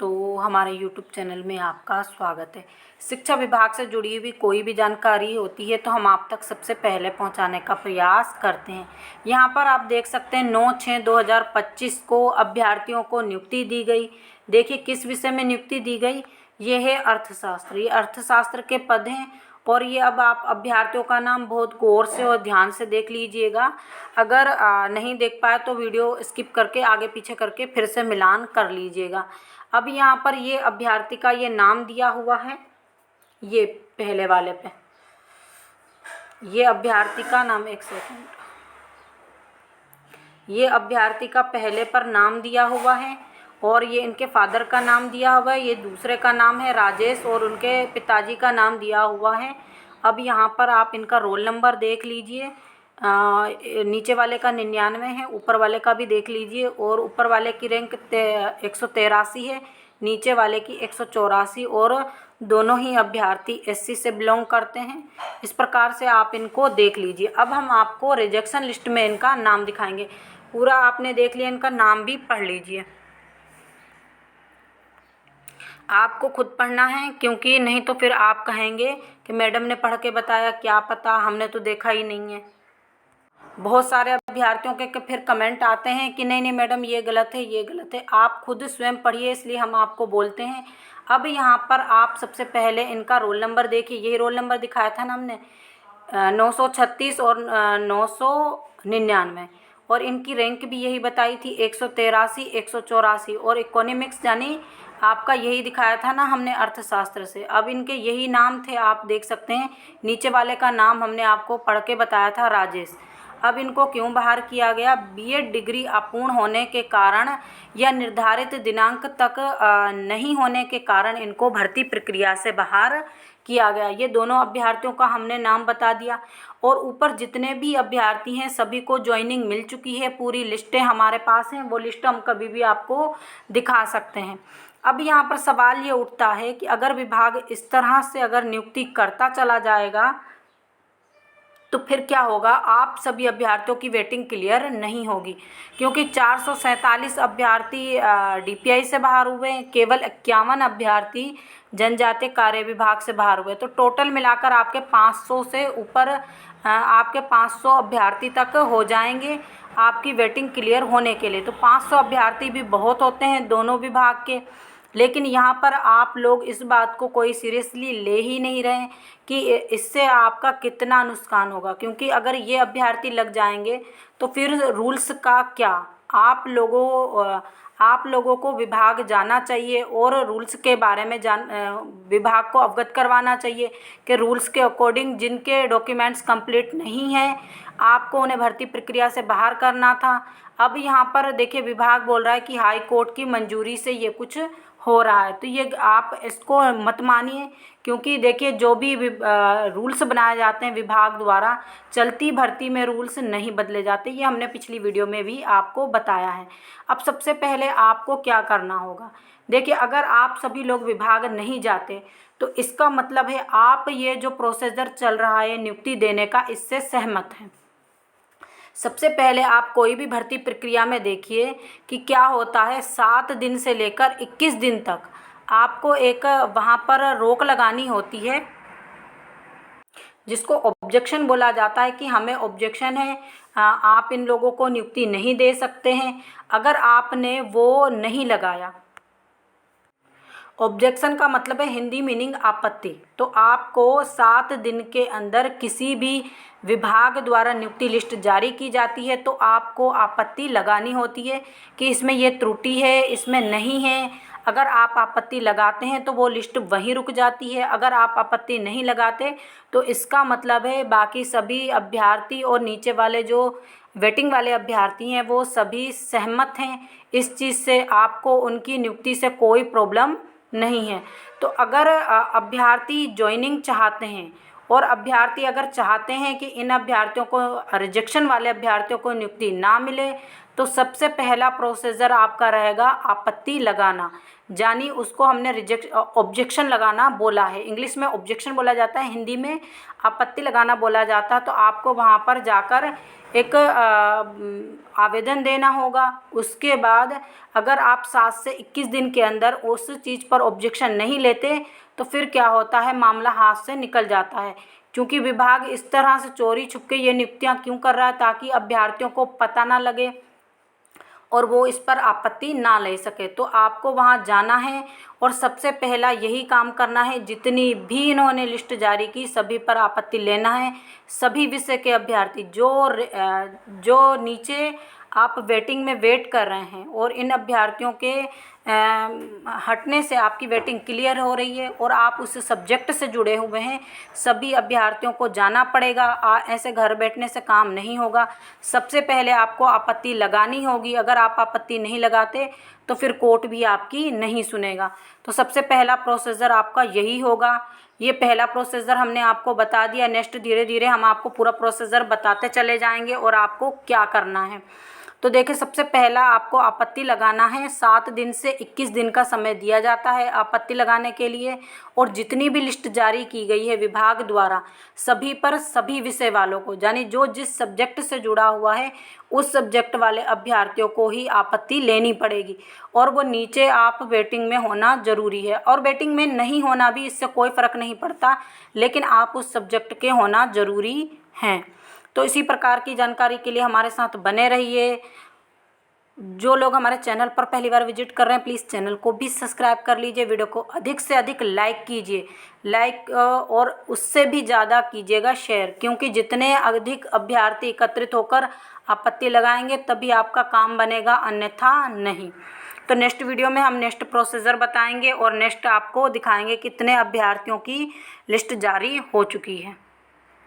दोस्तों, हमारे YouTube channel में आपका स्वागत है। शिक्षा विभाग से जुड़ी हुई कोई भी जानकारी होती है तो हम आप तक सबसे पहले पहुंचाने का प्रयास करते हैं। यहां पर आप देख सकते हैं 9/6/2025 को अभ्यर्थियों को नियुक्ति दी गई। देखिए किस विषय में नियुक्ति दी गई, ये है अर्थशास्त्र। ये अर्थशास्त्र के पद हैं और ये अब आप अभ्यर्थियों का नाम बहुत गौर से और ध्यान से देख लीजिएगा। अगर नहीं देख पाए तो वीडियो स्किप करके आगे पीछे करके फिर से मिलान कर लीजिएगा। अब यहाँ पर ये अभ्यर्थी का ये नाम दिया हुआ है, ये पहले वाले पे ये अभ्यर्थी का नाम, एक सेकंड, ये अभ्यर्थी का पहले पर नाम दिया हुआ है और ये इनके फादर का नाम दिया हुआ है। ये दूसरे का नाम है राजेश और उनके पिताजी का नाम दिया हुआ है। अब यहाँ पर आप इनका रोल नंबर देख लीजिए। नीचे वाले का 99 है, ऊपर वाले का भी देख लीजिए और ऊपर वाले की रैंक 183 है, नीचे वाले की 184 और दोनों ही अभ्यर्थी SC से बिलोंग करते हैं। इस प्रकार से आप इनको देख लीजिए। अब हम आपको रिजेक्शन लिस्ट में इनका नाम दिखाएंगे। पूरा आपने देख लिया, इनका नाम भी पढ़ लीजिए। आपको खुद पढ़ना है क्योंकि नहीं तो फिर आप कहेंगे कि मैडम ने पढ़ के बताया, क्या पता, हमने तो देखा ही नहीं है। बहुत सारे अभ्यर्थियों के फिर कमेंट आते हैं कि नहीं मैडम ये गलत है, ये गलत है। आप खुद स्वयं पढ़िए, इसलिए हम आपको बोलते हैं। अब यहाँ पर आप सबसे पहले इनका रोल नंबर देखिए। यही रोल नंबर दिखाया था ना हमने, 936 और 999 और इनकी रैंक भी यही बताई थी, 183, 184 और इकोनॉमिक्स यानी आपका यही दिखाया था ना हमने अर्थशास्त्र से। अब इनके यही नाम थे, आप देख सकते हैं। नीचे वाले का नाम हमने आपको पढ़ के बताया था, राजेश। अब इनको क्यों बाहर किया गया? BEd डिग्री अपूर्ण होने के कारण या निर्धारित दिनांक तक नहीं होने के कारण इनको भर्ती प्रक्रिया से बाहर किया गया। ये दोनों अभ्यर्थियों का हमने नाम बता दिया और ऊपर जितने भी अभ्यर्थी हैं सभी को ज्वाइनिंग मिल चुकी है। पूरी लिस्टें हमारे पास हैं, वो लिस्ट हम कभी भी आपको दिखा सकते हैं। अब यहाँ पर सवाल ये उठता है कि अगर विभाग इस तरह से अगर नियुक्ति करता चला जाएगा तो फिर क्या होगा? आप सभी अभ्यर्थियों की वेटिंग क्लियर नहीं होगी क्योंकि 447 अभ्यर्थी DPI से बाहर हुए हैं, केवल 51 अभ्यर्थी जनजातीय कार्य विभाग से बाहर हुए। तो टोटल मिलाकर आपके 500 से ऊपर आपके 500 अभ्यर्थी तक हो जाएंगे आपकी वेटिंग क्लियर होने के लिए। तो 500 अभ्यर्थी भी बहुत होते हैं दोनों विभाग के, लेकिन यहाँ पर आप लोग इस बात को कोई सीरियसली ले ही नहीं रहे कि इससे आपका कितना नुकसान होगा। क्योंकि अगर ये अभ्यर्थी लग जाएंगे तो फिर रूल्स का क्या? आप लोगों को विभाग जाना चाहिए और रूल्स के बारे में विभाग को अवगत करवाना चाहिए कि रूल्स के अकॉर्डिंग जिनके डॉक्यूमेंट्स कंप्लीट नहीं हैं आपको उन्हें भर्ती प्रक्रिया से बाहर करना था। अब यहाँ पर देखिए विभाग बोल रहा है कि हाई कोर्ट की मंजूरी से ये कुछ हो रहा है। तो ये आप इसको मत मानिए क्योंकि देखिए जो भी रूल्स बनाए जाते हैं विभाग द्वारा, चलती भर्ती में रूल्स नहीं बदले जाते। ये हमने पिछली वीडियो में भी आपको बताया है। अब सबसे पहले आपको क्या करना होगा? देखिए अगर आप सभी लोग विभाग नहीं जाते तो इसका मतलब है आप ये जो प्रोसीजर चल रहा है नियुक्ति देने का, इससे सहमत हैं। सबसे पहले आप कोई भी भर्ती प्रक्रिया में देखिए कि क्या होता है। 7 दिन से लेकर 21 दिन तक आपको एक वहाँ पर रोक लगानी होती है जिसको ऑब्जेक्शन बोला जाता है कि हमें ऑब्जेक्शन है, आप इन लोगों को नियुक्ति नहीं दे सकते हैं। अगर आपने वो नहीं लगाया, ऑब्जेक्शन का मतलब है हिंदी मीनिंग आपत्ति, तो आपको 7 दिन के अंदर किसी भी विभाग द्वारा नियुक्ति लिस्ट जारी की जाती है तो आपको आपत्ति लगानी होती है कि इसमें ये त्रुटि है, इसमें नहीं है। अगर आप आपत्ति लगाते हैं तो वो लिस्ट वहीं रुक जाती है। अगर आप आपत्ति नहीं लगाते तो इसका मतलब है बाकी सभी अभ्यर्थी और नीचे वाले जो वेटिंग वाले अभ्यर्थी हैं वो सभी सहमत हैं इस चीज़ से, आपको उनकी नियुक्ति से कोई प्रॉब्लम नहीं है। तो अगर अभ्यर्थी ज्वाइनिंग चाहते हैं और अभ्यर्थी अगर चाहते हैं कि इन अभ्यर्थियों को, रिजेक्शन वाले अभ्यर्थियों को नियुक्ति ना मिले, तो सबसे पहला प्रोसीजर आपका रहेगा आपत्ति लगाना, यानी उसको हमने ऑब्जेक्शन लगाना बोला है। इंग्लिश में ऑब्जेक्शन बोला जाता है, हिंदी में आपत्ति लगाना बोला जाता है। तो आपको वहाँ पर जाकर एक आवेदन देना होगा। उसके बाद अगर आप 7 से 21 दिन के अंदर उस चीज़ पर ऑब्जेक्शन नहीं लेते तो फिर क्या होता है, मामला हाथ से निकल जाता है। क्योंकि विभाग इस तरह से चोरी छुपके ये नियुक्तियां क्यों कर रहा है, ताकि अभ्यर्थियों को पता ना लगे और वो इस पर आपत्ति ना ले सके। तो आपको वहाँ जाना है और सबसे पहला यही काम करना है। जितनी भी इन्होंने लिस्ट जारी की सभी पर आपत्ति लेना है। सभी विषय के अभ्यर्थी जो नीचे आप वेटिंग में वेट कर रहे हैं और इन अभ्यर्थियों के हटने से आपकी वेटिंग क्लियर हो रही है और आप उस सब्जेक्ट से जुड़े हुए हैं, सभी अभ्यर्थियों को जाना पड़ेगा। ऐसे घर बैठने से काम नहीं होगा। सबसे पहले आपको आपत्ति लगानी होगी। अगर आप आपत्ति नहीं लगाते तो फिर कोर्ट भी आपकी नहीं सुनेगा। तो सबसे पहला प्रोसीजर आपका यही होगा। ये पहला प्रोसीजर हमने आपको बता दिया। नेक्स्ट धीरे धीरे हम आपको पूरा प्रोसीजर बताते चले जाएंगे और आपको क्या करना है। तो देखिए, सबसे पहला आपको आपत्ति लगाना है। 7 दिन से 21 दिन का समय दिया जाता है आपत्ति लगाने के लिए। और जितनी भी लिस्ट जारी की गई है विभाग द्वारा, सभी पर सभी विषय वालों को, यानी जो जिस सब्जेक्ट से जुड़ा हुआ है उस सब्जेक्ट वाले अभ्यर्थियों को ही आपत्ति लेनी पड़ेगी। और वो नीचे आप वेटिंग में होना ज़रूरी है। और वेटिंग में नहीं होना भी इससे कोई फ़र्क नहीं पड़ता, लेकिन आप उस सब्जेक्ट के होना ज़रूरी हैं। तो इसी प्रकार की जानकारी के लिए हमारे साथ बने रहिए। जो लोग हमारे चैनल पर पहली बार विजिट कर रहे हैं, प्लीज़ चैनल को भी सब्सक्राइब कर लीजिए। वीडियो को अधिक से अधिक लाइक कीजिए, और उससे भी ज़्यादा कीजिएगा शेयर, क्योंकि जितने अधिक अभ्यर्थी एकत्रित होकर आपत्ति लगाएंगे तभी आपका काम बनेगा, अन्यथा नहीं। तो नेक्स्ट वीडियो में हम नेक्स्ट प्रोसीजर बताएंगे और नेक्स्ट आपको दिखाएंगे कितने अभ्यर्थियों की लिस्ट जारी हो चुकी है।